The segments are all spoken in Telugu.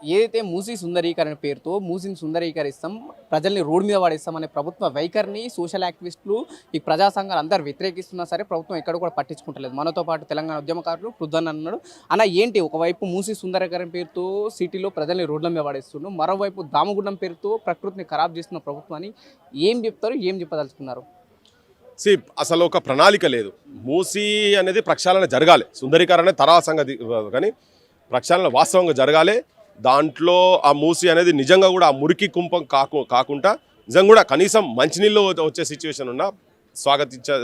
ఏదైతే మూసీ సుందరీకరణ పేరుతో మూసీని సుందరీకరిస్తాం, ప్రజల్ని రోడ్డు మీద పడేస్తాం అనే ప్రభుత్వ వైఖరిని సోషల్ యాక్టివిస్టులు, ఈ ప్రజా సంఘాలు అందరూ వ్యతిరేకిస్తున్నా సరే ప్రభుత్వం ఎక్కడ కూడా పట్టించుకుంటలేదు. మనతో పాటు తెలంగాణ ఉద్యమకారులు పృథ్వన్ అన్నాడు. అన్న ఏంటి, ఒకవైపు మూసీ సుందరీకరణ పేరుతో సిటీలో ప్రజల్ని రోడ్ల మీద పడేస్తున్నాం, మరోవైపు దామగుండం పేరుతో ప్రకృతిని ఖరాబ్ చేస్తున్న ప్రభుత్వాన్ని ఏం చెప్తారు, ఏం చెప్పదలుచుకున్నారు? అసలు ఒక ప్రణాళిక లేదు. మూసీ అనేది ప్రక్షాళన జరగాలి, సుందరీకరణ తర్వాత సంగతి, కానీ ప్రక్షాళన వాస్తవంగా జరగాలి. దాంట్లో ఆ మూసీ అనేది నిజంగా కూడా ఆ మురికి కుంపం కాకుండా నిజంగా కూడా కనీసం మంచినీళ్ళు వచ్చే సిచ్యువేషన్ ఉన్నా స్వాగతించే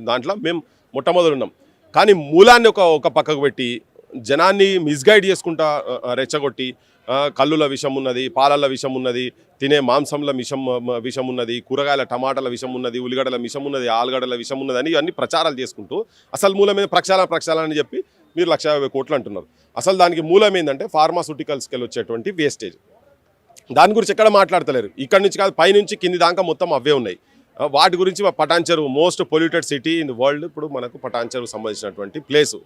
దాంట్లో మేము మొట్టమొదలు ఉన్నాం. కానీ మూలాన్ని ఒక పక్కకు పెట్టి జనాన్ని మిస్గైడ్ చేసుకుంటా రెచ్చగొట్టి కల్లుల విషం ఉన్నది, పాలల విషం ఉన్నది, తినే మాంసంల విషం ఉన్నది, కూరగాయల టమాటాల విషం ఉన్నది, ఉల్లిగడ్డల విషం ఉన్నది, ఆలుగడ్డల విషం ఉన్నది అని ఇవన్నీ ప్రచారాలు చేసుకుంటూ అసలు మూలమైన ప్రక్షాళన అని చెప్పి మీరు 1,50,000 కోట్లు అంటున్నారు. అసలు దానికి మూలం ఏంటంటే ఫార్మాస్యూటికల్స్కి వచ్చేటువంటి వేస్టేజ్. దాని గురించి ఎక్కడ మాట్లాడతలేరు. ఇక్కడి నుంచి కాదు, పైనుంచి కింది దాకా మొత్తం అవే ఉన్నాయి. వాటి గురించి Patancheru most polluted city in the world ఇప్పుడు మనకు పటాన్చెరుకు సంబంధించినటువంటి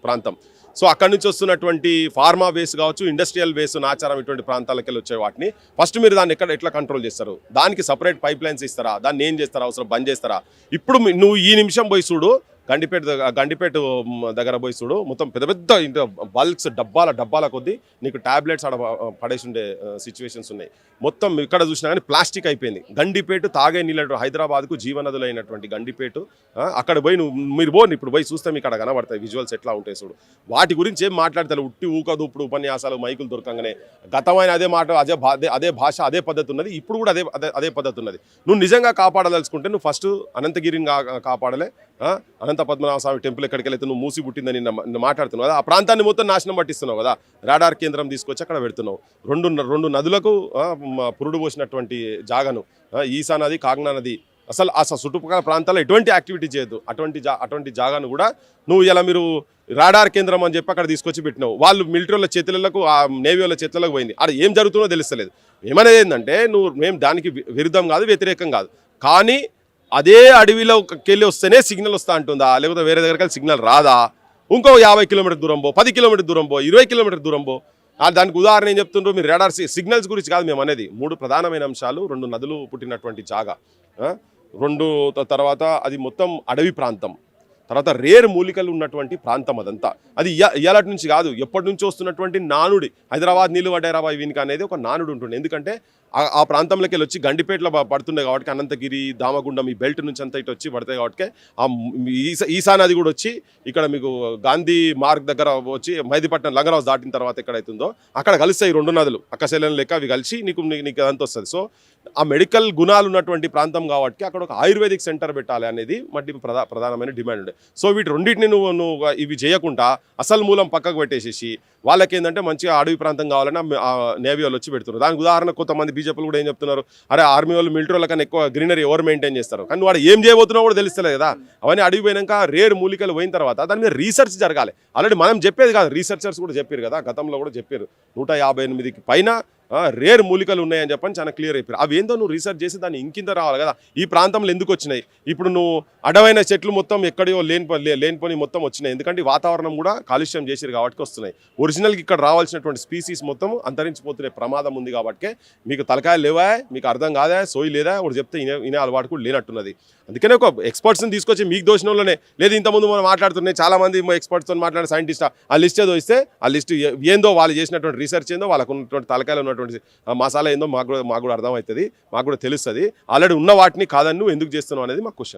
ప్రాంతం. సో అక్కడి నుంచి వస్తున్నటువంటి ఫార్మా వేస్ట్ కావచ్చు, ఇండస్ట్రియల్ వేస్ట్, నాచారం ఇటువంటి ప్రాంతాలకు వెళ్ళి వచ్చే వాటిని ఫస్ట్ మీరు దాన్ని ఎట్లా కంట్రోల్ చేస్తారు? దానికి సపరేట్ పైప్ లైన్స్ ఇస్తారా? దాన్ని ఏం చేస్తారా? అవసరం బంద్ చేస్తారా? ఇప్పుడు నువ్వు ఈ నిమిషం పోయి చూడు, గండిపేట దగ్గర పోయి చూడు, మొత్తం పెద్ద పెద్ద బల్క్స్ డబ్బాల కొద్దీ నీకు ట్యాబ్లెట్స్ ఆడ పడేసి ఉండే సిచ్యువేషన్స్ ఉన్నాయి. మొత్తం ఇక్కడ చూసినా కానీ ప్లాస్టిక్ అయిపోయింది. గండిపేట తాగే నీళ్ళు హైదరాబాద్కు జీవనదులైనటువంటి గండిపేట, అక్కడ పోయి మీరు ఇప్పుడు పోయి చూస్తే మీకు అక్కడ కనబడతాయి విజువల్స్ ఎట్లా ఉంటాయి చూడు. వాటి గురించి ఏం మాట్లాడతారు? ఉట్టి ఊకదూపుడు ఉపన్యాసాలు, మైకులు దొరకంగానే గతమైన అదే మాట, అదే భాష, అదే పద్ధతి ఉన్నది. ఇప్పుడు కూడా అదే పద్ధతి ఉన్నది. నువ్వు నిజంగా కాపాడదలుచుకుంటే నువ్వు ఫస్ట్ అనంతగిరిని కాపాడలే, అనంత పద్మనాభ స్వామి టెంపుల్ ఎక్కడికి వెళ్తే నువ్వు మూసి పుట్టిందని మాట్లాడుతున్నావు కదా, ఆ ప్రాంతాన్ని మొత్తం నాశనం పట్టిస్తున్నావు కదా. రాడార్ కేంద్రం తీసుకొచ్చి అక్కడ పెడుతున్నావు. రెండు నదులకు పురుడు పోసినటువంటి జాగను, ఈసా నది, కాగ్నా నది, అసలు చుట్టుపక్కల ప్రాంతాల్లో ఎటువంటి యాక్టివిటీ చేయొద్దు. అటువంటి జాగాను కూడా నువ్వు ఇలా మీరు రాడార్ కేంద్రం అని చెప్పి అక్కడ తీసుకొచ్చి పెట్టినావు. వాళ్ళు మిలిటరీ వాళ్ళ చేతులకు, ఆ నేవీ వాళ్ళ చేతులకు పోయింది. అక్కడ ఏం జరుగుతుందో తెలుస్తలేదు. ఏమనేది ఏంటంటే మేము దానికి విరుద్ధం కాదు, వ్యతిరేకం కాదు, కానీ అదే అడవిలోకి వెళ్ళి వస్తేనే సిగ్నల్ వస్తా అంటుందా, లేకపోతే వేరే దగ్గరికి వెళ్ళి సిగ్నల్ రాదా? ఇంకో 50 కిలోమీటర్ దూరం పో, 10 కిలోమీటర్ దూరం పో, 20 కిలోమీటర్ దూరం పో. దానికి ఉదాహరణ ఏం చెప్తుండ్రు మీరు? రాడార్ సిగ్నల్స్ గురించి కాదు మేము అనేది. 3 ప్రధానమైన అంశాలు: 2 నదులు పుట్టినటువంటి జాగా, 2 తర్వాత అది మొత్తం అడవి ప్రాంతం, తర్వాత రేర్ మూలికలు ఉన్నటువంటి ప్రాంతం. అదంతా అది ఇయాలటి నుంచి కాదు, ఎప్పటి నుంచి వస్తున్నటువంటి నానుడి. హైదరాబాద్ నీళ్ళు పడ్డారాబా వీనికి అనేది ఒక నానుడు ఉంటుంది. ఎందుకంటే ఆ ప్రాంతంలోకి వెళ్ళి వచ్చి గండిపేటలో పడుతుండే కాబట్టి, అనంతగిరి, దామగుండం ఈ బెల్ట్ నుంచి అంతా ఇటు వచ్చి పడతాయి కాబట్టి, ఆ ఈసా నది కూడా వచ్చి ఇక్కడ మీకు గాంధీ మార్గ్ దగ్గర వచ్చి మైదీపట్నం లంగరాజు దాటిన తర్వాత ఎక్కడైతుందో అక్కడ కలుస్తాయి 2 నదులు, అక్కశైలం లెక్క అవి కలిసి నీకు అదంతా వస్తుంది. సో ఆ మెడికల్ గుణాలు ఉన్నటువంటి ప్రాంతం కాబట్టి అక్కడ ఒక ఆయుర్వేదిక్ సెంటర్ పెట్టాలి అనేది మట్టి ప్రధానమైన డిమాండ్ ఉండే. సో వీటి రెండింటిని నువ్వు ఇవి చేయకుండా అసలు మూలం పక్కకు పెట్టేసేసి వాళ్ళకి ఏంటంటే మంచిగా అడవి ప్రాంతం కావాలని నేవీ వాళ్ళు వచ్చి పెడుతున్నారు. దానికి ఉదాహరణ కొంతమంది బీజేపీలు కూడా ఏం చెప్తున్నారు, అరే ఆర్మీ వాళ్ళు, మిలిటరీ వాళ్ళ కన్నా ఎక్కువ గ్రీనరీ ఎవరు మెయింటైన్ చేస్తారు, కానీ వాడు ఏం చేయబోతున్నావు కూడా తెలుస్తలేదు కదా. అవన్నీ అడవి పోయినాక రేర్ మూలికలు పోయిన తర్వాత దాని మీద రీసెర్చ్ జరగాలి. ఆల్రెడీ మనం చెప్పేది కాదు, రీసెర్చర్స్ కూడా చెప్పారు కదా, గతంలో కూడా చెప్పారు. 158కి పైన రేర్ మూలికలు ఉన్నాయని చెప్పని చాలా క్లియర్ అయిపోయారు. అవి ఏందో నువ్వు రీసెర్చ్ చేసి దాన్ని ఇంకింత రావాలి కదా. ఈ ప్రాంతంలో ఎందుకు వచ్చినాయి? ఇప్పుడు నువ్వు అడవైన చెట్లు మొత్తం ఎక్కడో లేనిపోని మొత్తం వచ్చినాయి. ఎందుకంటే వాతావరణం కూడా కాలుష్యం చేసిరు కాబట్టి వస్తున్నాయి. ఒరిజినల్కి ఇక్కడ రావాల్సినటువంటి స్పీసీస్ మొత్తం అంతరించిపోతున్న ప్రమాదం ఉంది కాబట్టి మీకు తలకాయలు లేవా, మీకు అర్థం కాదా, సోయి లేదా, ఒకటి చెప్తే ఇనే అలవాటు కూడా లేనట్టున్నది. అందుకనే ఒక ఎక్స్పర్ట్స్ని తీసుకొచ్చి మీకు దోషిన వాళ్ళనే లేదు. ఇంతకుముందు మనం మాట్లాడుతున్నాయి చాలామంది ఎక్స్పర్ట్స్తో మాట్లాడే సైంటిస్ట్ ఆ లిస్ట్ ఏదో ఇస్తే ఆ లిస్ట్ ఏందో, వాళ్ళు చేసినటువంటి రీసెర్చ్ ఏందో, వాళ్ళకు ఉన్నటువంటి తలకాయలు ఉన్నటువంటి మసాలా ఏందో మాకు కూడా అర్థమవుతుంది, మాకు కూడా తెలుస్తుంది. ఆల్రెడీ ఉన్న వాటిని కాదని నువ్వు ఎందుకు చేస్తున్నావు అనేది మా క్వశ్చన్.